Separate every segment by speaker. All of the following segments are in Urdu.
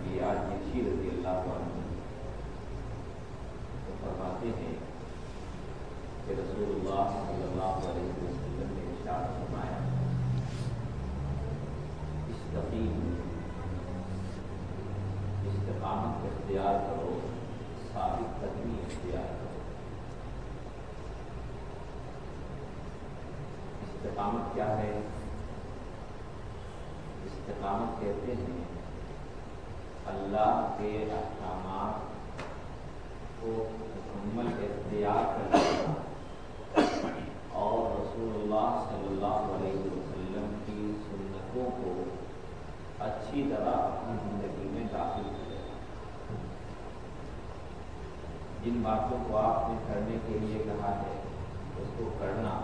Speaker 1: انبیاء جرشی رضی اللہ عنہ تو فرماتے ہیں کہ رسول اللہ صلی اللہ علیہ وسلم نے ارشاد فرمایا استقیموا، استقامت اختیار کرو، ثابت قدمی اختیار کرو۔ استقامت کیا ہے؟ استقامت کہتے ہیں اللہ کے احکامات کو مکمل اختیار کرنا اور رسول اللہ صلی اللہ علیہ وسلم کی سنتوں کو اچھی طرح اپنی زندگی میں داخل کرنا۔ جن باتوں کو آپ نے کرنے کے لیے کہا ہے اس کو کرنا،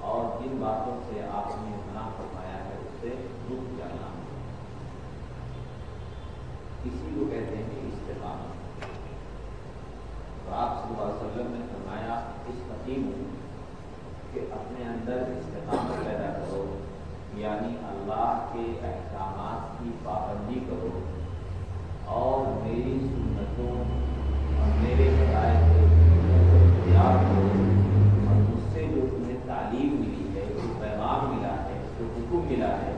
Speaker 1: اور جن باتوں سے آپ نے منع فرمایا ہے اس سے رک جانا، اسی کو کہتے ہیں استقامت۔ تو آپ صلی اللہ علیہ وسلم نے فرمایا استقیموا، کہ اپنے اندر استقامت پیدا کرو، یعنی اللہ کے احکامات کی پابندی کرو اور میری سنتوں اور میرے بتائے ہوئے طریقوں کو اختیار کرو، اور مجھ سے جو تمہیں تعلیم ملی ہے، جو پیغام ملا ہے، جو حکم ملا ہے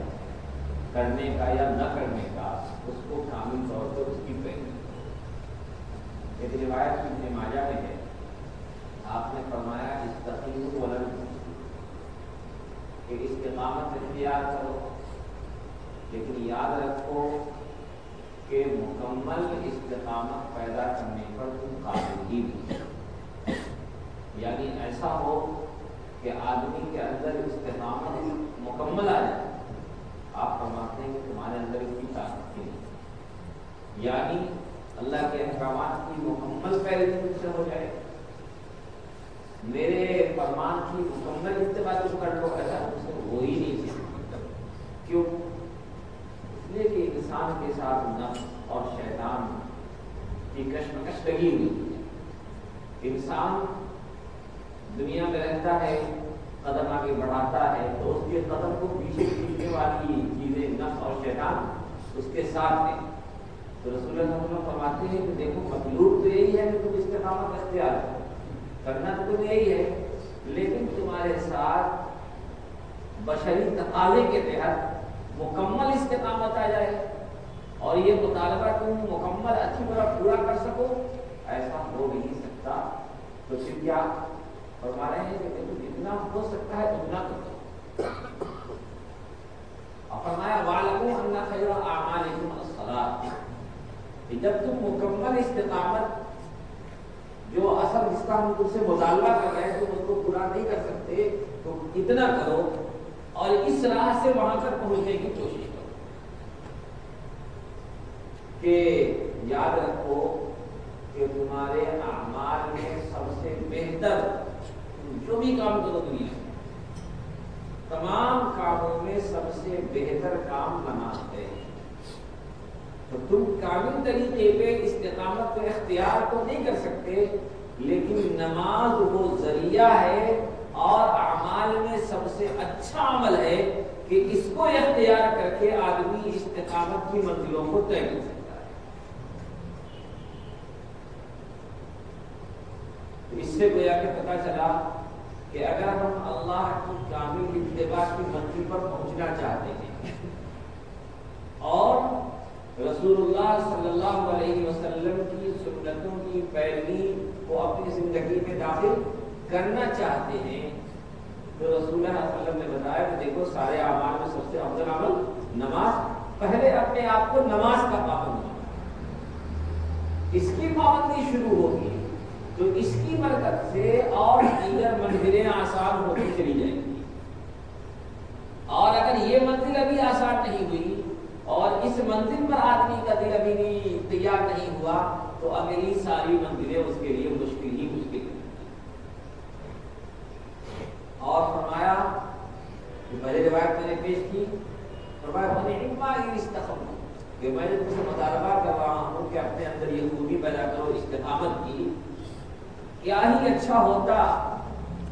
Speaker 1: کرنے کا یا نہ کرنے کا، اس کو کامل طور پر اس کی پیروی کرو۔ ایک روایت ابن ماجہ میں ہے، آپ نے فرمایا استقیموا ولا تفسدوا، کہ استقامت اختیار کرو، لیکن یاد رکھو کہ مکمل استقامت پیدا کرنے پر تم قابل ہی نہیں، یعنی ایسا ہو کہ آدمی کے اندر استقامت مکمل آ جائے۔ آپ فرماتے ہیں کہ تمہارے اندر اس کی طاقت نہیں، یعنی اللہ کے احکامات کی مکمل پیروی تم سے ہو جائے، میرے فرمان کی مکمل اتباع تم کر لو، ایسا تم سے ہو ہی نہیں سکتا۔ کیوں؟ اس لیے کہ انسان کے ساتھ نفس اور شیطان کی کشمکش لگی ہوئی ہے۔ انسان دنیا میں رہتا ہے، قدم آگے بڑھاتا ہے تو اس کے قدم کو پیچھے کھینچنے والی چیزیں نفس اور شیطان اس کے ساتھ ہیں۔ تو رسول اللہ صلی اللہ علیہ وسلم فرماتے ہیں کہ دیکھو مطلوب تو یہی ہے کہ تم استقامت اختیار کرو، کرنا تو تم یہی ہے، لیکن تمہارے ساتھ بشری تقاضے کے تحت مکمل استقامت آ جائے اور یہ مطالبہ تم مکمل اچھی طرح پورا کر سکو، ایسا ہو نہیں سکتا۔ تو پھر کیا فرما رہے ہیں کہ دیکھو جتنا ہو سکتا ہے اتنا کرو۔ اور فرمایا وَاعْلَمُوا أَنَّ خَيْرَ أَعْمَالِكُمْ الصَّلَاةُ، کہ جب تم مکمل استقامت جو اصل جس کا ہم تم سے مطالبہ کر رہے ہیں تم اس کو پورا نہیں کر سکتے تو اتنا کرو اور اس راہ سے وہاں تک پہنچنے کی کوشش کرو کہ یاد رکھو کہ تمہارے اعمال میں سب سے بہتر جو بھی کام کرو دنیا میں، تمام کاموں میں سب سے بہتر کام نماز ہے۔ تو تم کامل طریقے پہ استقامت کو اختیار تو نہیں کر سکتے، لیکن نماز وہ ذریعہ ہے اور اعمال میں سب سے اچھا عمل ہے کہ اس کو اختیار کر کے آدمی استقامت کی منزلوں کو طے کر سکتا ہے۔ اس سے گویا کہ پتہ چلا کہ اگر ہم اللہ کی کامل اتباع کی منزل پر پہنچنا چاہتے ہیں اور رسول اللہ صلی اللہ علیہ وسلم کی سنتوں کی پیروی کو اپنی زندگی میں داخل کرنا چاہتے ہیں تو رسول اللہ صلی اللہ علیہ وسلم نے بتایا کہ دیکھو سارے اعمال میں سب سے افضل عمل نماز، پہلے اپنے آپ کو نماز کا پابند بناؤ، اس کی پابندی شروع ہوگی تو اس کی برکت سے اور دیگر منزلیں آسان ہوتی چلی جائیں گی، اور اگر یہ منزل ابھی آسان نہیں ہوئی اور اس منزل پر آدمی کا دل ابھی نہیں تیار نہیں ہوا تو اگلی ساری منزلیں اس کے لیے مشکل ہی مشکل ہیں۔ اور فرمایا کہ پہلے روایت میں نے پیش کی، فرمایا فَنِعِمَّا إِنِ اسْتَقَامُوا، کہ میں نے تم سے مطالبہ کر رہا ہوں کہ اپنے اندر یہ خوبی پیدا کرو استقامت کی، کیا ہی اچھا ہوتا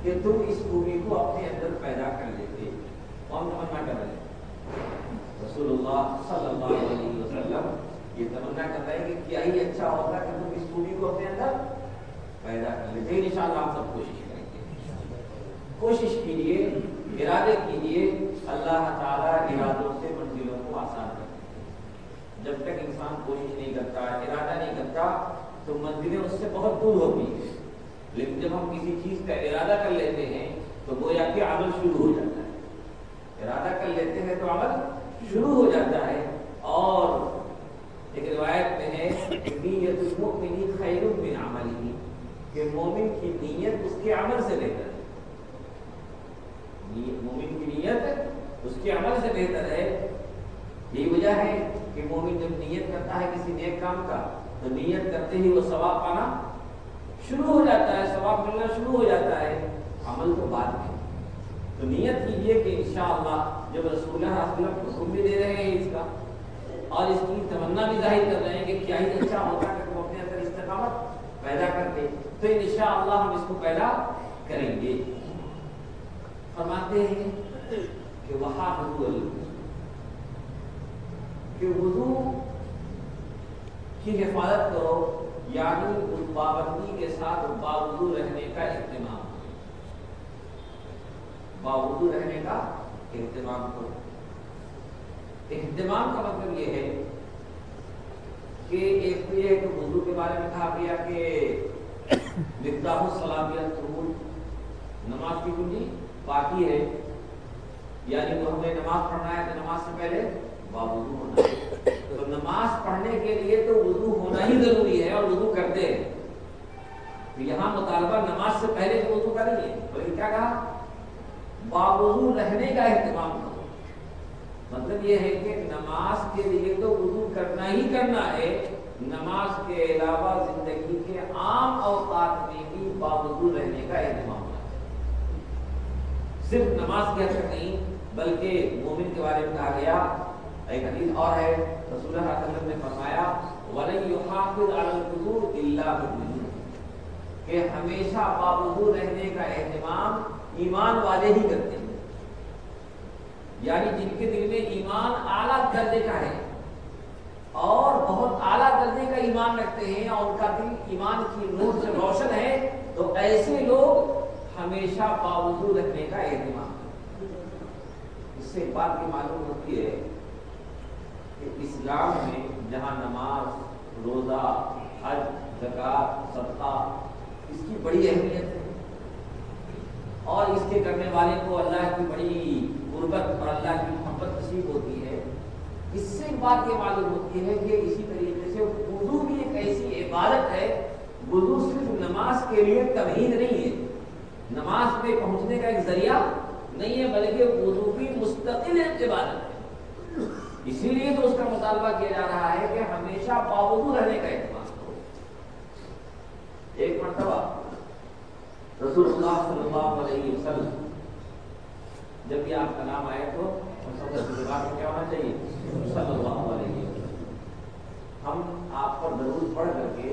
Speaker 1: کہ تم اس خوبی کو اپنے اندر پیدا کر لیتے۔ کون تمنا کر رہے ہیں؟ رسول اللہ صلی اللہ علیہ وسلم یہ تمنا کر رہے ہیں کہ کیا ہی اچھا ہوگا کہ تم اس خوبی کو اپنے اندر پیدا کر لیتے ہیں. انشاءاللہ ہم سب کوشش کریں گے. کوشش کیجیے, ارادے کیجیے, اللہ تعالیٰ ارادوں سے منزلوں کو آسان کرتے ہیں. جب تک انسان کوشش نہیں کرتا, ارادہ نہیں کرتا, تو منزلیں اس سے بہت دور ہوتی ہیں. لیکن جب ہم کسی چیز کا ارادہ کر لیتے ہیں تو گویا کہ عمل شروع ہو جاتا ہے. ارادہ کر لیتے ہیں تو عمل شروع ہو جاتا ہے. اور ایک روایت میں ہے نیت المؤمن خیر من عملہ, کہ مومن کی نیت اس کے عمل سے بہتر ہے. مومن کی نیت اس کے عمل سے بہتر ہے. یہی وجہ ہے کہ مومن جب نیت کرتا ہے کسی نیک کام کا تو نیت کرتے ہی وہ ثواب پانا شروع ہو جاتا ہے, ثواب ملنا شروع ہو جاتا ہے. عمل تو بعد میں. تو نیت کیجیے کہ انشاءاللہ جب رسول اللہ صلی اللہ علیہ وسلم حکم بھی دے رہے ہیں اس کا, اور اس کی تمنا بھی ظاہر کر رہے ہیں کہ کیا ہی اچھا ہوتا ہے کہ وہ اپنے اندر استقامت پیدا کرتے, تو انشاءاللہ ہم اس کو پیدا کریں گے. فرماتے ہیں کہ وضو کی حفاظت کرو, یعنی اس پابندی کے ساتھ باوضو رہنے کا اہتمام, باوضو رہنے کا اہتمام کرو. اہتمام کا مطلب یہ ہے کہ ایک تو یہ ہے کہ وضو کے بارے میں کہا گیا کہ مفتاح الصلاۃ الطہور, نماز کی کنجی باقی ہے. یعنی تو ہمیں نماز پڑھنا ہے تو نماز سے پہلے باوضو ہونا ہے. تو نماز پڑھنے کے لیے تو وضو ہونا ہی ضروری ہے, اور وضو کرتے ہیں. تو یہاں مطالبہ نماز سے پہلے تو وضو کا نہیں ہے, بلکہ کیا کہا, باوضو رہنے کا اہتمام کرو. مطلب یہ ہے کہ نماز کے لیے تو وضو کرنا ہی کرنا ہے, نماز کے علاوہ زندگی کے عام اوقات میں بھی باوضو رہنے کا اہتمام کرنا. صرف نماز کے حد تک نہیں, بلکہ مومن کے بارے میں کہا گیا, ایک حدیث اور ہے, رسول اللہ صلی اللہ علیہ وسلم نے فرمایا وَلَن يُحَافِظْ عَلَى الْوُضُوءِ إِلَّا مُؤْمِنٌ, کہ ہمیشہ باوضو رہنے کا اہتمام ایمان والے ہی کرتے ہیں. یعنی جن کے دل میں ایمان اعلیٰ درجے کا ہے اور بہت اعلیٰ درجے کا ایمان رکھتے ہیں, اور ان کا دل ایمان کی نور سے روشن ہے, تو ایسے لوگ ہمیشہ باوضو رکھنے کا اہتمام کرتے ہیں. اس سے ایک بات کی معلوم ہوتی ہے کہ اسلام میں جہاں نماز, روزہ, حج, زکوٰۃ, صدقہ, اس کی بڑی اہمیت ہے, اور اس کے کرنے والے کو اللہ کی بڑی قربت اور اللہ کی محبت نصیب ہوتی ہے. اس سے ایک بات یہ معلوم ہوتی ہے کہ اسی طریقے سے وضو بھی ایک ایسی عبادت ہے, وضو صرف نماز کے لیے تمہید نہیں ہے, نماز پہ پہنچنے کا ایک ذریعہ نہیں ہے, بلکہ وضو بھی مستقل عبادت ہے. اسی لیے تو اس کا مطالبہ کیا جا رہا ہے کہ ہمیشہ باوضو رہنے کا اہتمام کرو. ایک مرتبہ رسول اللہ صلی اللہ علیہ وسلم جب بھی آپ کا نام آئے تو سب سے بات کیا ہونا چاہیے, صلی اللہ علیہ وسلم. ہم آپ پر درود پڑھ کر کے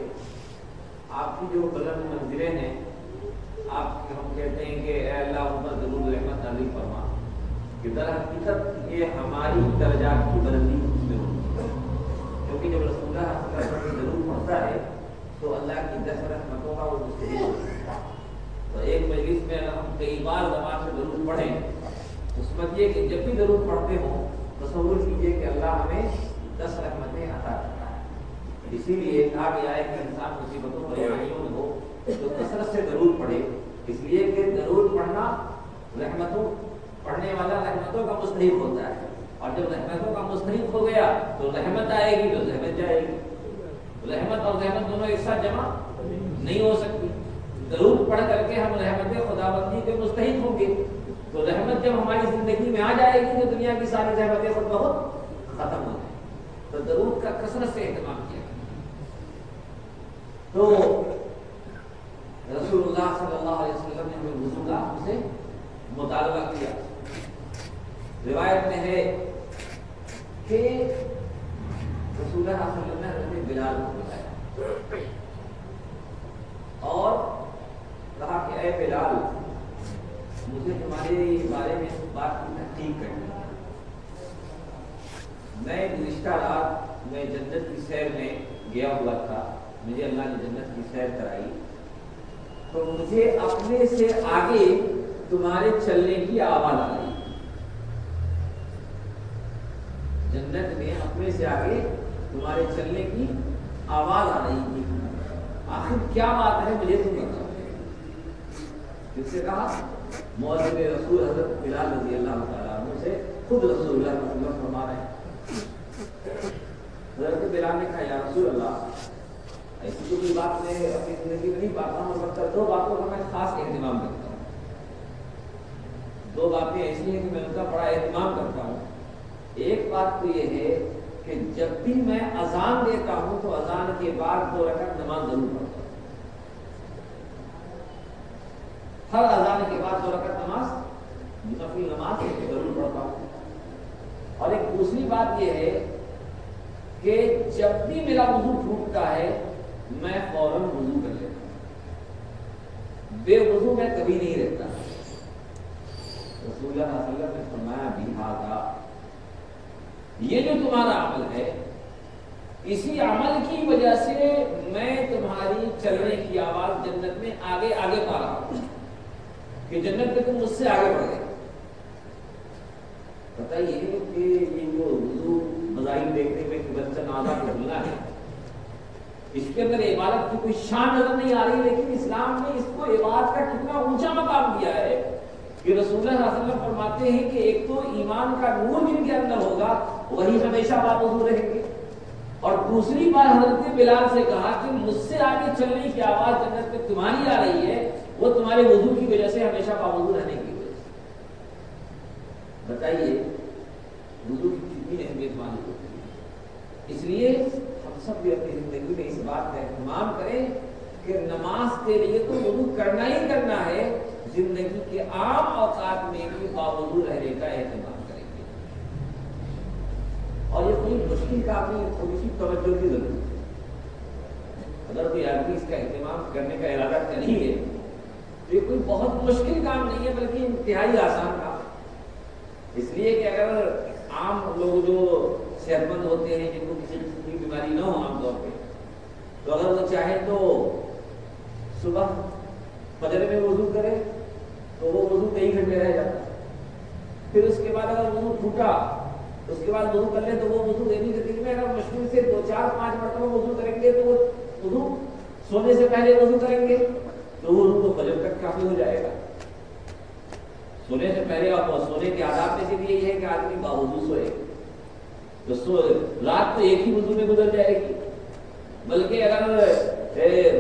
Speaker 1: آپ کی جو بلند منزلیں ہیں, آپ ہم کہتے ہیں کہ اے اللہ ان پر درود رحمت نازل فرما, کہ در حقیقت یہ ہماری درجات کی بلندی اس میں ہوتی ہے. کیونکہ جب رسول اللہ صلی اللہ علیہ وسلم درود پڑھتا ہے تو اللہ کی 10 رحمتوں کا وہ مستحق ہوتا ہے. تو ایک مجلس میں اگر ہم کئی بار زبان سے درود پڑھیں تو سمجھیے کہ جب بھی درود پڑھتے ہوں تصور کیجئے کہ اللہ ہمیں 10 رحمتیں عطا کرتا ہے. اسی لیے کہا گیا ہے کہ انسان مصیبتوں پریشانیوں میں ہو تو کثرت سے درود پڑھے, اس لیے کہ درود پڑھنا رحمتوں, پڑھنے والا رحمتوں کا مستحق ہوتا ہے, اور جب رحمتوں کا مستحق ہو گیا تو رحمت آئے گی تو رحمت جائے گی. رحمت اور رحمت دونوں ایک ساتھ جمع نہیں ہو سکتی. درود پڑھ کر کے ہم رحمت خداوندی کے مستحق ہوں گے, تو رحمت جب ہماری زندگی میں آ جائے گی تو دنیا کی ساری رحمتیں خود بہت ختم ہو جائیں. تو درود کا کثرت سے اہتمام کیا. تو رسول اللہ صلی اللہ علیہ وسلم نے ہمیں وضو کا ہم سے مطالبہ کیا. روایت میں ہے کہ رسول اللہ صلی اللہ علیہ وسلم نے حضرت بلال کو بلایا اور کہا کہ اے بلال, مجھے تمہارے بارے میں بات کی تحقیق کرنی ہے. میں گزشتہ رات میں جنت کی سیر میں گیا ہوا تھا، مجھے اللہ نے جنت کی سیر کرائی، تو مجھے اپنے سے آگے تمہارے چلنے کی آواز آ رہی، جنت میں اپنے سے آگے تمہارے چلنے کی آواز آ رہی تھی، آخر کیا بات ہے مجھے تم بتاؤ۔ جس سے کہا مؤذن رسول حضرت بلال رضی اللہ تعالیٰ عنہ سے خود رسول اللہ صلی اللہ علیہ وسلم فرما رہے ہیں۔ حضرت بلال نے کہا یا رسول اللہ ایسی تو کوئی بات میں اپنی زندگی میں نہیں پاتا ہوں، مگر دو باتوں کا میں خاص اہتمام کرتا ہوں، دو باتیں ایسی ہیں کہ میں ان کا بڑا اہتمام کرتا ہوں۔ ایک بات تو یہ ہے کہ جب بھی میں اذان دیتا ہوں تو اذان کے بعد 2 رکعت نماز ضرور پڑھتا ہوں، ہر اذان کے بعد 2 رکعت نماز نفل نماز ضرور پڑھتا ہوں۔ اور ایک دوسری بات یہ ہے کہ جب بھی میرا وضو ٹوٹتا ہے میں فوراً وضو کر لیتا ہوں، بے وضو میں کبھی نہیں رہتا۔ رسول اللہ صلی اللہ علیہ وسلم نے فرمایا بِهَذَا، یہ جو تمہارا عمل ہے اسی عمل کی وجہ سے میں تمہاری چلنے کی آواز جنت میں آگے آگے پا رہا ہوں کہ جنت میں تم مجھ سے آگے بڑھ گئے۔ بتائیے کہ یہ جو وضو مظاہر دیکھنے میں کہ بچہ نازا کو دھلنا ہے، اس کے اندر عبادت کی کوئی شان نظر نہیں آ رہی، لیکن اسلام نے اس کو عبادت کا کتنا اونچا مقام دیا ہے کہ رسول اللہ صلی اللہ علیہ وسلم فرماتے ہیں کہ ایک تو ایمان کا نور جن کے اندر ہوگا وہی ہمیشہ باوضو رہیں گے، اور دوسری بار حضرت بلال سے کہا کہ مجھ سے آگے چلنے کی آواز جنت میں تمہاری آ رہی ہے، وہ تمہارے وضو کی وجہ سے ہمیشہ باوضو رہنے کی وجہ سے۔ بتائیے وضو کی کتنی اہمیت معلوم ہوتی ہے۔ اس لیے ہم سب بھی اپنی زندگی میں اس بات کا اہتمام کریں کہ نماز کے لیے تو وضو کرنا ہی کرنا ہے، زندگی کے عام اوقات میں بھی باوضو رہنے کا اہتمام کریں گے۔ اور یہ کوئی مشکل کام نہیں، تھوڑی سی توجہ کی ضرورت ہے۔ اگر کوئی آدمی اس کا اہتمام کرنے کا ارادہ کر ہی ہے تو یہ کوئی بہت مشکل کام نہیں ہے، بلکہ انتہائی آسان کام ہے۔ اس لیے کہ اگر عام لوگ جو صحت مند ہوتے ہیں، جن کو کسی قسم کی بیماری نہ ہو عام طور پہ، تو اگر وہ چاہیں تو صبح فجر میں وضو کرے تو وہ وضو کئی گھنٹے رہ جاتا ہے، پھر اس کے بعد اگر وضو ٹوٹا اس کے بعد وضو کر لیں تو وہ وضو دینی زندگی میں اگر مشکل سے 2 4 5 مرتبہ وضو کریں گے تو وہ وضو سونے سے پہلے وضو کریں گے تو وہ وضو تو فجر تک کافی ہو جائے گا۔ سونے سے پہلے، اور سونے کے آداب میں سے بھی یہی ہے کہ آدمی باوضو سوئے، تو رات تو ایک ہی وضو میں گزر جائے گی، بلکہ اگر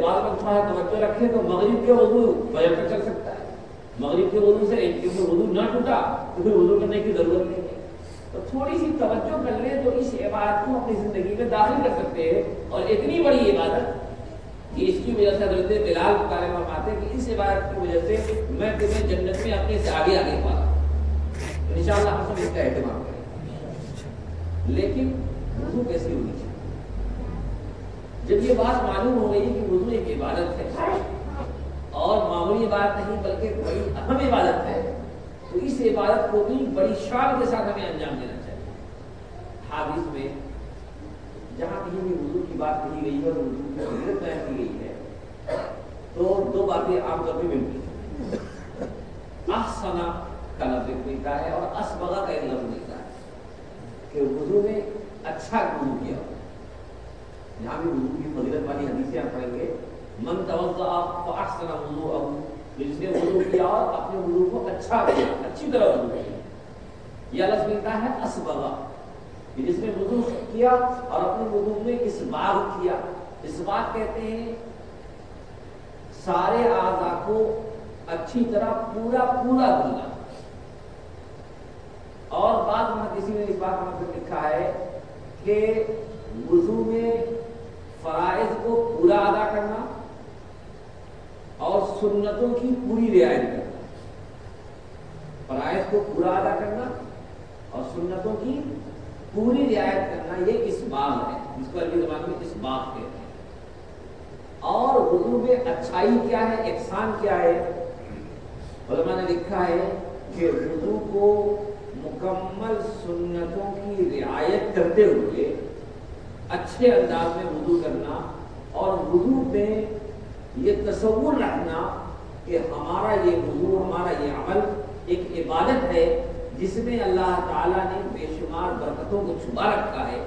Speaker 1: بعض وقت تھوڑا توجہ رکھیں تو مغرب کے وضو فجر تک چل سکتا ہے، مغرب کے وضو سے ایک وضو نہ ٹوٹا تو پھر وضو کرنے کی ضرورت نہیں ہے۔ تو تھوڑی سی توجہ کر لیں تو اس عبادت کو اپنی زندگی میں داخل کر سکتے ہیں، اور اتنی بڑی عبادت کہ اس کی وجہ سے حضرت بلال مطالعہ فرماتے ہیں کہ اس عبادت کی وجہ سے میں تمہیں جنت میں اپنے سے آگے آگے پا رہا ہوں۔ انشاءاللہ ہم سب اس کا اہتمام کریں۔ لیکن وضو کیسی ہونی چاہیے؟ جب یہ بات معلوم ہو گئی کہ وضو ایک عبادت ہے اور معمولی عبادت نہیں بلکہ بڑی اہم عبادت ہے، تو اس عبادت کو بھی بڑی شان کے ساتھ ہمیں انجام دینا چاہیے۔ حدیث میں جہاں کہیں بھی وضو کی بات کہی گئی ہے اور وضو کی فضیلت بیان کی گئی ہے تو 2 باتیں عام طور پہ ملتی ہیں۔ احسنا کا لفظ ملتا ہے اور اسبغا کا ایک لفظ ملتا ہے کہ وضو میں اچھا وضو کیا ہو۔ یہاں بھی وضو کی فضیلت والی حدیثیں آپ پڑھیں گے، من توضأ فاحسن وضوءه، جس نے وضو کیا اور اپنے وضو کو اچھا کیا، اچھی طرح وضو کیا، یہ لفظ ملتا ہے اسبغا، جس نے وضو کیا اور اپنے وضو میں اسباغ کیا۔ اسباغ کہتے ہیں سارے اعضاء کو اچھی طرح پورا دھلنا، اور بعض محدثین نے اس بات کا مطلب لکھا ہے کہ وضو میں فرائض کو پورا ادا کرنا اور سنتوں کی پوری رعایت کرنا، فرائض کو پورا ادا کرنا اور سنتوں کی پوری رعایت کرنا، یہ اسباغ ہے، جس کو عربی زبان میں اسباغ کہتے ہیں۔ اور وضو میں اچھائی کیا ہے، احسان کیا ہے؟ علماء نے لکھا ہے کہ وضو کو مکمل سنتوں کی رعایت کرتے ہوئے اچھے انداز میں وضو کرنا اور وضو میں یہ تصور رکھنا کہ ہمارا یہ وضو، ہمارا یہ عمل ایک عبادت ہے جس میں اللہ تعالیٰ نے بے شمار برکتوں کو چھپا رکھا ہے.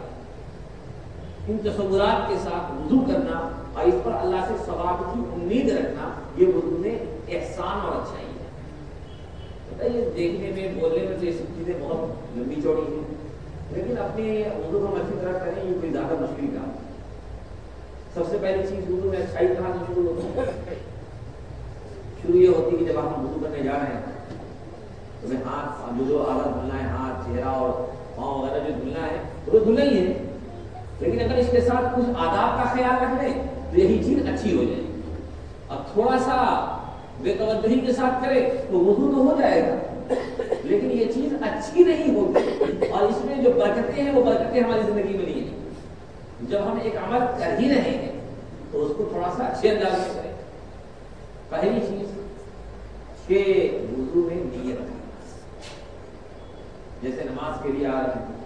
Speaker 1: ان تصورات کے ساتھ وضو کرنا اور اس پر اللہ سے ثواب کی امید رکھنا، یہ وضو میں احسان اور اچھائی ہے. یہ دیکھنے میں، بولنے میں تو یہ سب چیزیں بہت لمبی چوڑی ہیں، لیکن اپنے وضو کو اچھی طرح کریں یہ کوئی زیادہ مشکل کام. سب سے پہلی چیز وضو میں اچھائی کہاں سے شروع ہوتی ہے؟ شروع یہ ہوتی ہے کہ جب ہم وضو کرنے جا رہے ہیں تو ہاتھ جو اعلیٰ دھلنا ہے، ہاتھ، چہرہ اور پاؤں وغیرہ جو دھلنا ہے وہ دھلنا ہی ہے، لیکن اگر اس کے ساتھ کچھ آداب کا خیال رکھ لیں تو یہی چیز اچھی ہو جائے گی. اب تھوڑا سا بے توجہی کے ساتھ کرے تو وضو تو ہو جائے گا، لیکن یہ چیز اچھی نہیں ہوتی، اور اس میں جو برکتیں ہیں وہ برکتیں ہماری زندگی میں نہیں ہیں. جب ہم ایک عمل کر ہی رہے ہیں تو اس کو تھوڑا سا اچھے انداز میں کریں. پہلی چیز کہ وضو میں نیت رکھنا. جیسے نماز کے لیے آ رہے ہیں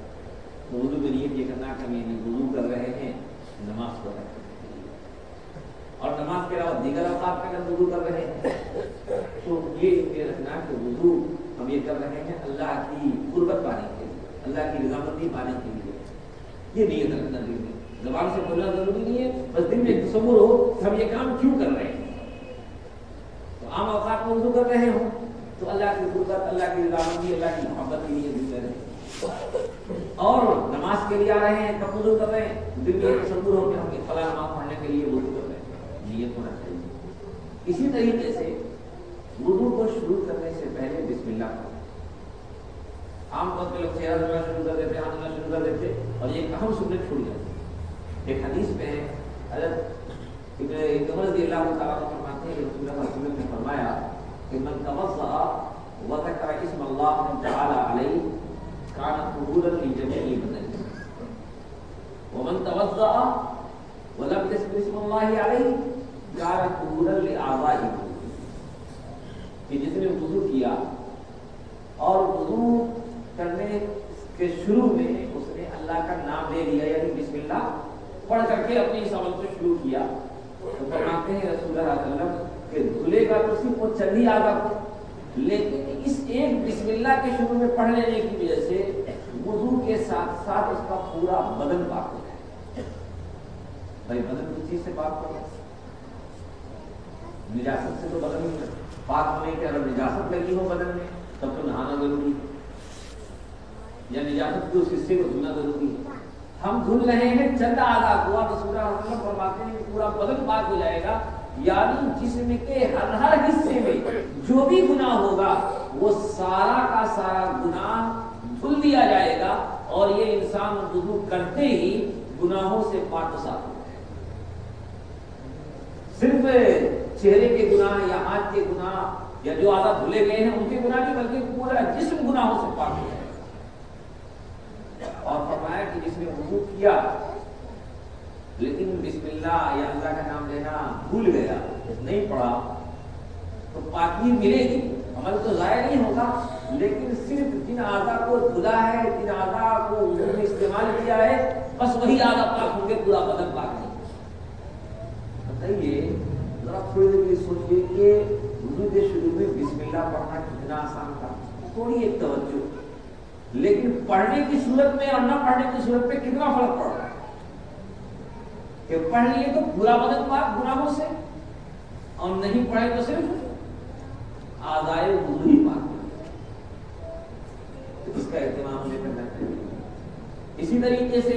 Speaker 1: تو وضو میں نیت یہ کرنا کہ ہم وضو کر رہے ہیں نماز کو ادا کرنے کے لیے، اور نماز کے علاوہ دیگر اوقات میں اگر وضو کر رہے ہیں تو یہ رکھنا کہ وضو ہم یہ کر رہے ہیں اللہ کی قربت پانے کے لیے، اللہ کی رضامندی پانے کے لیے. یہ نیت رکھنا دل میں، زبان سے بولنا ضروری نہیں ہے، بس دل میں تصور ہو کہ ہم یہ کام کیوں کر رہے ہیں. تو عام اوقات میں وضو کر رہے ہوں تو اللہ کی قربت، اللہ کی رضامندی، اللہ کی محبت کے لیے وضو کر رہے ہیں. اور نماز کے لیے آ رہے ہیں، کب وضو کر رہے ہیں؟ دل میں یہ تصور ہو کہ ہم فلاں نماز پڑھنے کے لیے وضو کر رہے ہیں، نیت ہونا چاہیے. اسی طریقے سے وضو کو شروع کرنے سے پہلے بسم اللہ کریں. عام طور پہ لوگ چہرہ دھلنا شروع کر دیتے، ہاتھ دھلنا شروع کر دیتے اور یہ ایک اہم سنت چھوڑ جاتی. ایک حدیث میں ہے، حضرت ابن عمر رضی اللہ تعالیٰ عنہ فرماتے ہیں کہ رسول اللہ صلی اللہ علیہ وسلم نے فرمایا کہ من توضأ وذكر اسم الله تعالى عليه كان طهورا لجميع بدنه، ومن توضأ ولم يذكر اسم الله عليه كان طهورا لأعضائه. کہ جس نے وضو کیا اور وضو کرنے کے شروع میں اس نے اللہ کا نام لے لیا، یعنی بسم اللہ پڑھ کر کے اپنے اس عمل کو شروع کیا، تو فرماتے ہیں رسول اللہ صلی اللہ علیہ وسلم کہ دھلے گا تو صرف وہ چند ہی آگا کو، لیکن اس ایک بسم اللہ کے شروع میں پڑھ لینے کی وجہ سے وضو کے ساتھ ساتھ اس کا پورا بدن پاک ہو جائے. بھائی بدن کس چیز سے پاک ہو؟ نجاست سے تو بدن نہیں پاک ہونے کے. اگر نجاست لگی ہو بدن میں تب تو نہانا ضروری ہے، یا نجاست کے اس حصے کو دھلنا ضروری ہے. ہم دھل رہے ہیں چند آدھا کو، رسول اللہ صلی اللہ علیہ وسلم فرماتے ہیں کہ پورا بدن پاک ہو جائے گا، یعنی جسم کے ہر حصے میں جو بھی گناہ ہوگا وہ سارا کا سارا گناہ دھل دیا جائے گا، اور یہ انسان وضو کرتے ہی گناہوں سے پاک و صاف ہو جائے گا. صرف چہرے کے گناہ یا ہاتھ کے گناہ یا جو آدھا دھلے گئے ہیں ان کے گناہ نہیں، بلکہ پورا جسم گناہوں سے پاک ہو جائے گا. اور فرمایا کہ جس نے وضو کیا لیکن بسم اللہ یا اللہ کا نام لینا بھول گیا، نہیں پڑھا، تو پاکی ملے گی، عمل تو ضائع نہیں ہوگا، لیکن صرف جن اعضاء کو دھلا ہے، جن اعضاء کو استعمال کیا ہے، بس وہی اعضاء پاک ہوں گے، پورا بدن پاک نہیں. بتائیے ذرا تھوڑی دیر کے لیے سوچیے کہ وضو کے شروع میں بسم اللہ پڑھنا کتنا آسان تھا. تھوڑی ایک توجہ، لیکن پڑھنے کی صورت میں اور نہ پڑھنے کی صورت میں کتنا فرق پڑ رہا ہے کہ پڑھ لیے تو پورا بدن پاک گناہوں سے، اور نہیں پڑھے تو صرف اعضائے وضو ہی پاک. تو اس کا اہتمام ہمیں کرنا چاہیے. اسی طریقے سے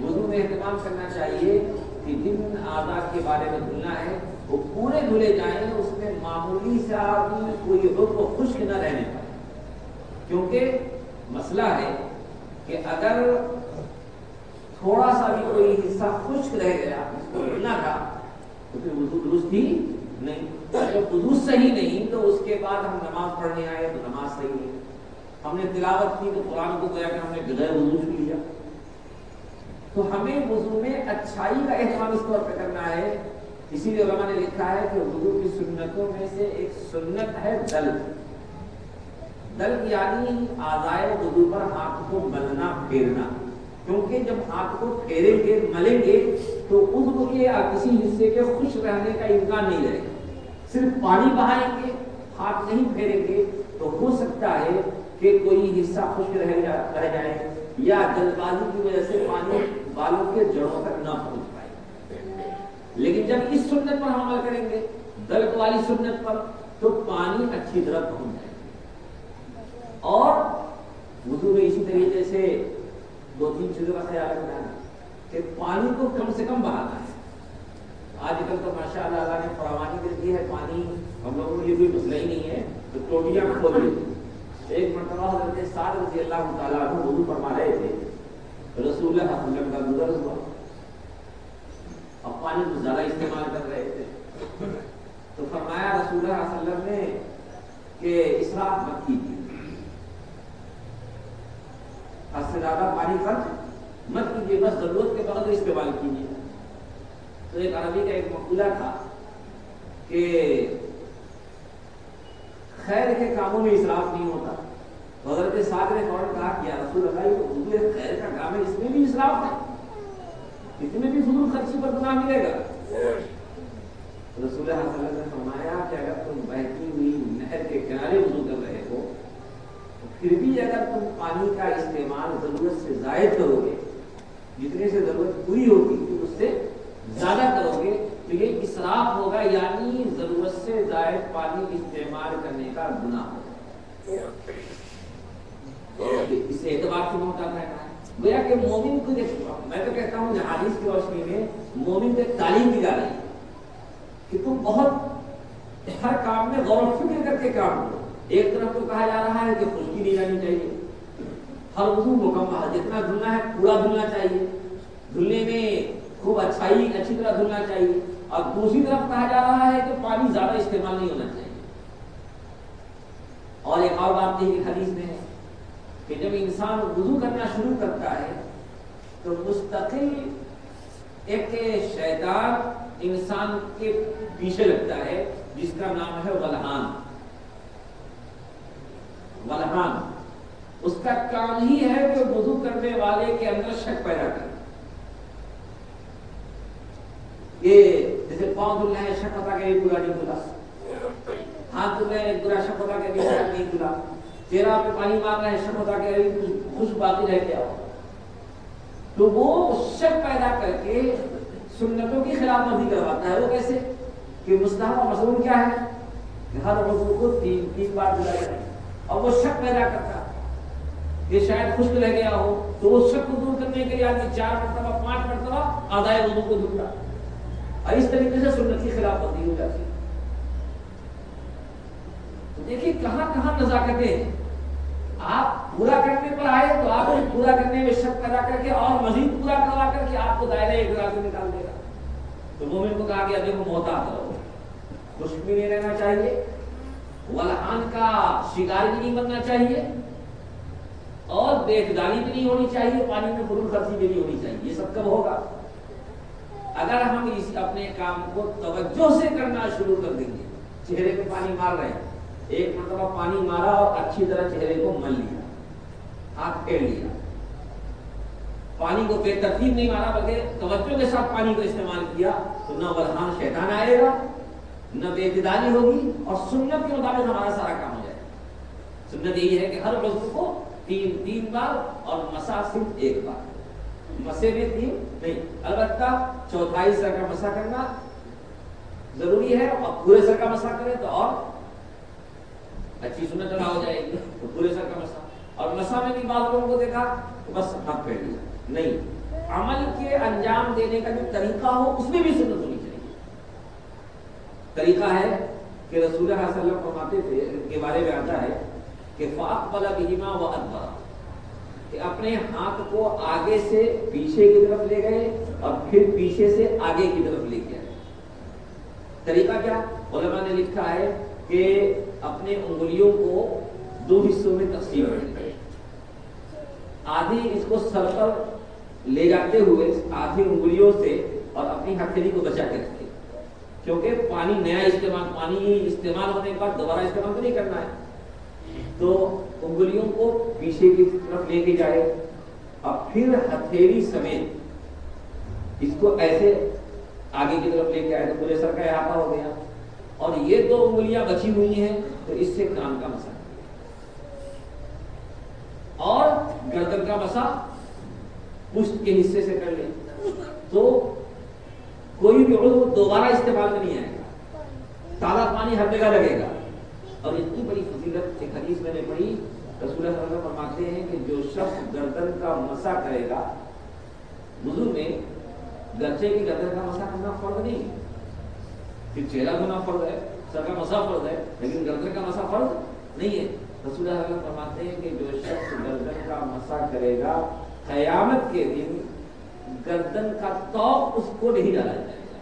Speaker 1: وضو میں اہتمام کرنا چاہیے کہ جن اعضاء کے بارے میں دھلنا ہے وہ پورے دھلے جائیں، اس میں معمولی سا بھی کوئی عضو خشک نہ رہنے پائے. کیونکہ مسئلہ ہے کہ اگر تھوڑا سا بھی کوئی حصہ خشک رہ گیا، اس کو دھلنا تھا، تو پھر وضو درست ہی نہیں. جب وضو صحیح نہیں تو اس کے بعد ہم نماز پڑھنے آئے تو نماز صحیح نہیں. ہم نے تلاوت کی تو قرآن کو گویا کہ ہم نے بغیر وضو سے لیا. تو ہمیں وضو میں اچھائی کا اہتمام اس طور پہ کرنا ہے. اسی لیے علماء نے لکھا ہے کہ وضو کی سنتوں میں سے ایک سنت ہے دلک. دلک یعنی اعضائے وضو پر ہاتھ کو ملنا پھیرنا. کیونکہ جب ہاتھ کو پھیریں گے ملیں گے تو عضو کے یا کسی حصے کے خشک رہنے کا امکان نہیں رہے گا. صرف پانی بہائیں گے ہاتھ نہیں پھیریں گے تو ہو سکتا ہے کہ کوئی حصہ خشک رہ جائے یا جلد بازی کی وجہ سے پانی بالوں کے جڑوں تک نہ پہنچ پائے. لیکن جب اس سنت پر عمل کریں گے دلک والی سنت پر تو پانی اچھی طرح پہنچ جائے گا. اور وضو میں اسی طریقے سے 2-3 چیزوں کا خیال رکھنا ہے کہ پانی کو کم سے کم بہانا ہے. آج کل تو ماشاء اللہ اللہ نے فراوانی کر دی ہے, پانی ہم لوگوں کو یہ کوئی مسئلہ ہی نہیں ہے تو ٹوٹیاں کھول دیتے. ایک مرتبہ حضرت سعد رضی اللہ تعالیٰ عنہ وضو فرما رہے تھے, رسول اللہ صلی اللہ علیہ وسلم کا گزر ہوا, اب پانی کو زیادہ استعمال کر رہے تھے تو فرمایا رسول اللہ صلی اللہ علیہ وسلم نے کہ اسراف مت کیجیے, حد سے زیادہ پانی خرچ مت کیجیے, بس ضرورت کے بغیر استعمال کیجیے. تو ایک عربی کا ایک مقولہ تھا کہ خیر کے کاموں میں اسراف نہیں ہوتا. حضرت سعد نے فوراً کہا کہ یا رسول اللہ یہ تو خیر کا کام ہے, اس میں بھی اسراف ہے, اس میں بھی فضول خرچی پر گناہ ملے گا. رسول اللہ صلی اللہ علیہ وسلم نے فرمایا کہ اگر تم بہتی ہوئی نہر کے کنارے وضو کر رہے ہو تو پھر بھی اگر تم پانی کا استعمال ضرورت سے زائد کرو گے, جتنے سے ضرورت پوری ہوگی تو اس سے زیادہ کرو گے تو یہ اسراف ہوگا, یعنی ضرورت سے زائد پانی استعمال کرنے کا گناہ ہوگا. اس اعتبار سے محتاط رہنا ہے. گویا کہ مومن کو میں تو کہتا ہوں حدیث کی روشنی میں مومن کو ایک تعلیم دی جا رہی ہے کہ تم بہت ہر کام میں غور و فکر کر کے کام کرو. ایک طرف تو کہا جا رہا ہے کہ خشکی نہیں جانی چاہیے, ہر وضو مکمل جتنا دھلنا ہے پورا دھلنا چاہیے, دھلنے میں خوب اچھی طرح دھلنا چاہیے. اور دوسری طرف کہا جا رہا ہے کہ پانی زیادہ استعمال نہیں ہونا چاہیے. اور ایک اور بات یہ حدیث میں ہے کہ جب انسان وضو کرنا شروع کرتا ہے تو مستقل ایک شیطان انسان کے پیچھے لگتا ہے جس کا نام ہے ولہان. ولہان اس کا کام ہی ہے کہ وضو کرنے والے کے اندر شک پیدا کرے. یہ جیسے پاؤں دھلنا ہے شک ہوتا کہ یہ پورا نہیں دھلا, ہاتھ دھلنا ہے پورا شک ہوتا کہ یہ نہیں دھلا, چہرہ پہ پانی مارنا ہے شک ہوتا کہ کچھ باقی رہ گیا. تو وہ شک پیدا کر کے سنتوں کی خلاف ورزی کرواتا ہے. وہ کیسے کہ مستحب و مسنون کیا ہے کہ ہر وضو کو 3 بار دھلا جائے, اور وہ شک پیدا کرتا ہے کہ شاید خشک رہ گیا ہو تو وہ شک کو دور کرنے کے لیے آدمی 4 مرتبہ 5 مرتبہ آدھائے وضو کو دھلتا, اور اس طریقے سے سنت کی خلاف ورزی ہو جاتی ہے. تو دیکھیے کہاں کہاں نزاکتیں ہیں. آپ پورا کرنے پر آئے تو آپ پورا کرنے میں شک پیدا کر کے اور مزید پورا کروا کر کے آپ کو دائرہ اقرار سے نکال دے گا. تو مومن کو کہا گیا دیکھو محتاط رہو, خشک بھی نہیں رہنا چاہیے, ولہان کا شکار بھی نہیں بننا چاہیے, اور بے اعتدالی بھی نہیں ہونی چاہیے, پانی میں فضول خرچی بھی نہیں ہونی چاہیے. یہ سب کب ہوگا اگر ہم اس اپنے کام کو توجہ سے کرنا شروع کر دیں گے. چہرے پہ پانی مار رہے ہیں, ایک مرتبہ پانی مارا اور اچھی طرح چہرے کو مل لیا, ہاتھ پھیر لیا, پانی کو بے ترتیب نہیں مارا بلکہ توجہ کے ساتھ پانی کو استعمال کیا, تو نہ ولہان شیطان آئے گا نہ بے اعتدالی ہوگی, اور سنت کے مطابق ہمارا سارا کام ہو جائے گا. سنت یہی ہے کہ ہر وضو کو 3 بار اور مسح صرف 1 بار. مسے میں 3 نہیں, البتہ چوتھائی سر کا مسح کرنا ضروری ہے, اور پورے سر کا مسح کریں تو اور اچھی سنت ادا ہو جائے گی. تو پورے سر کا مسح, اور مسح میں بھی بعض لوگوں کو دیکھا تو بس ہاتھ پھیر لیا. نہیں, عمل کے انجام دینے کا جو طریقہ ہو اس میں بھی سنت ہونی چاہیے. طریقہ ہے کہ رسول اللہ صلی اللہ علیہ وسلم فرماتے تھے, ان کے بارے میں آتا ہے کہ فاقبل بہما وادبر, کہ اپنے ہاتھ کو آگے سے پیچھے کی طرف لے گئے اور پھر پیچھے سے آگے کی طرف لے گئے. طریقہ کیا علماء نے لکھا ہے کہ اپنے انگلیوں کو 2 حصوں میں تقسیم کریں, آدھی اس کو سر پر لے جاتے ہوئے آدھی انگلیوں سے اور اپنی ہتھیلی کو بچا کے رکھے, کیونکہ پانی نیا پانی استعمال ہونے کے بعد دوبارہ استعمال تو نہیں کرنا ہے. تو انگلیوں کو پیچھے کی طرف لے کے جائے اب پھر ہتھیلی سمیت اس کو ایسے آگے کی طرف لے کے آئے تو پورے سر کا احاطہ ہو گیا، اور یہ 2 انگلیاں بچی ہوئی ہیں تو اس سے کان کا مسا اور گردن کا مسا پشت کے حصے سے کر لیں تو کوئی بھی عضو دوبارہ استعمال میں نہیں آئے گا، تازہ پانی ہر جگہ لگے گا۔ اور اتنی بڑی فضیلت ایک حدیث میں نے پڑھی، رسول اللہ صلی اللہ علیہ وسلم فرماتے ہیں کہ جو شخص گردن کا مسا کرے گا وضو میں، گرچہ کی گردن کا مسا کرنا فرض نہیں ہے، پھر چہرہ دھونا فرض ہے، سر کا مسا فرض ہے، لیکن گردن کا مسا فرض نہیں ہے۔ رسول اللہ صلی اللہ علیہ وسلم فرماتے ہیں کہ جو شخص گردن کا مسا کرے گا قیامت کے دن گردن کا توق اس کو نہیں ڈالا جائے گا۔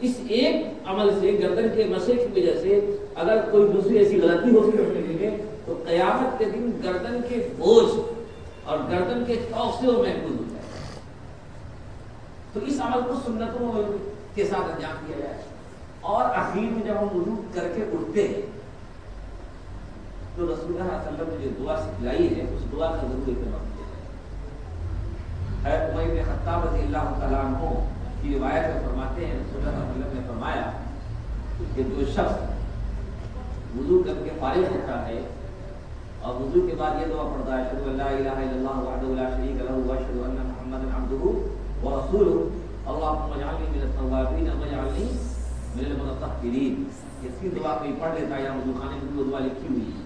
Speaker 1: اس ایک عمل سے، گردن کے مسے کی وجہ سے اگر کوئی دوسری ایسی غلطی ہوتی ہے تو قیامت کے دن گردن کے بوجھ اور گردن کے توق سے وہ محفوظ ہو جائے گا۔ تو اس عمل کو سنتوں کے ساتھ انجام دیا جائے۔ اور آخر میں جب ہم وضو کر کے اٹھتے ہیں تو رسول اللہ صلی اللہ علیہ وسلم نے جو دعا سکھلائی ہے اس دعا کا ضرور اہتمام کیا جائے۔ عمر بن خطاب رضی اللہ تعالیٰ عنہ کی روایت میں فرماتے ہیں، رسول اللہ صلی اللہ علیہ وسلم نے فرمایا کہ جو شخص وضو کر کے فارغ ہوتا ہے اور وضو کے بعد یہ دعا پڑھتا ہے، اشہد ان لا الہ الا اللہ وحدہ لا شریک لہ واشہد ان محمدا عبدہ ورسولہ اللہم اجعلنی من التوابین واجعلنی من المتطہرین۔ اس کی دعا کوئی پڑھ لیتا ہے یا وضو خانے میں وہ دعا لکھی ہوئی ہے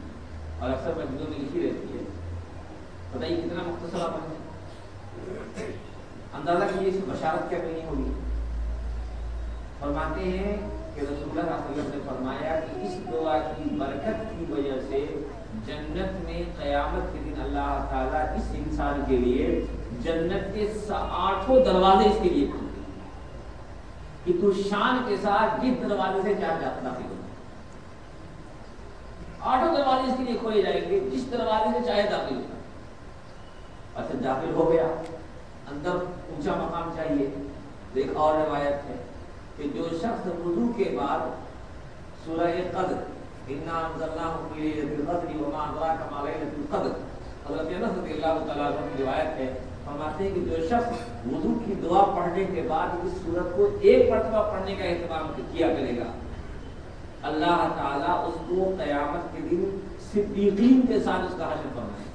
Speaker 1: اور اکثر مسجدوں میں لکھی رہتی ہے، بتائیے کتنا مختصر عمل ہے، اندازہ کیجیے اس کی بشارت کیا کہنی ہوگی۔ فرماتے ہیں کہ رسول اللہ صلی اللہ علیہ وسلم نے فرمایا کہ اس دعا کی برکت کی وجہ سے جنت میں قیامت کے دن اللہ تعالیٰ اس انسان کے لیے جنت کے 8 دروازے اس کے لیے کھولتے ہیں کہ تو شان کے ساتھ جس دروازے سے چاہے داخل ہو، 8 دروازے اس کے لیے کھولے جائیں گے، جس دروازے سے چاہے داخل ہوگا۔ اچھا داخل ہو گیا، اندر اونچا مقام چاہیے تو ایک اور روایت ہے کہ جو شخص وضو کے بعد سورہ قدر انا انزلناہ فی لیلۃ القدر وما ادراک ما لیلۃ القدر، حضرت انس رضی اللہ تعالیٰ عنہ کی روایت ہے، فرماتے ہیں کہ جو شخص وضو کی دعا پڑھنے کے بعد اس سورت کو ایک مرتبہ پڑھنے کا اہتمام کیا کرے گا، اللہ تعالیٰ اس کو قیامت کے دن صدیقین کے ساتھ اس کا حشر فرمائے،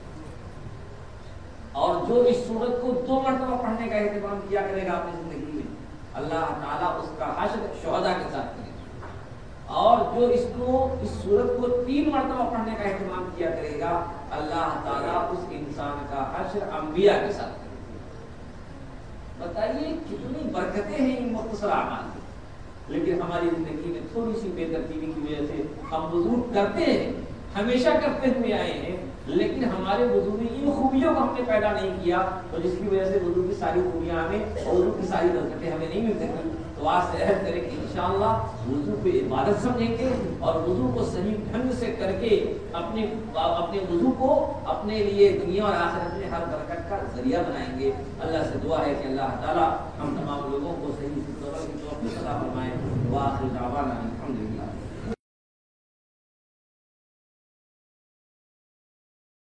Speaker 1: اور جو اس سورت کو 2 مرتبہ پڑھنے کا اہتمام کیا کرے گا اپنی زندگی میں، اللہ تعالیٰ اس کا حشر شہداء کے ساتھ کرے گا، اور جو اس سورت کو 3 مرتبہ پڑھنے کا اہتمام کیا کرے گا، اللہ تعالیٰ اس انسان کا حشر انبیاء کے ساتھ کرے گا۔ بتائیے کتنی برکتیں ہیں ان مختصر اعمال میں، لیکن ہماری زندگی میں تھوڑی سی بے ترتیبی کی وجہ سے ہم وضو کرتے ہیں، ہمیشہ کرتے ہوئے آئے ہیں، لیکن ہمارے وضو میں ان خوبیوں کو ہم نے پیدا نہیں کیا، تو جس کی وجہ سے وضو کی ساری خوبیاں ہمیں اور وضو کی ساری برکتیں ہمیں نہیں مل سکتی۔ تو آج سے عہد کریں کہ انشاءاللہ وضو کو عبادت سمجھیں گے اور وضو کو صحیح ڈھنگ سے کر کے اپنے وضو کو اپنے لیے دنیا اور آخرت میں ہر برکت کا ذریعہ بنائیں گے۔ اللہ سے دعا ہے کہ اللہ تعالیٰ ہم تمام لوگوں کو صحیح عمل کی توفیق عطا فرمائے۔ وآخر دعوانا الحمدللہ۔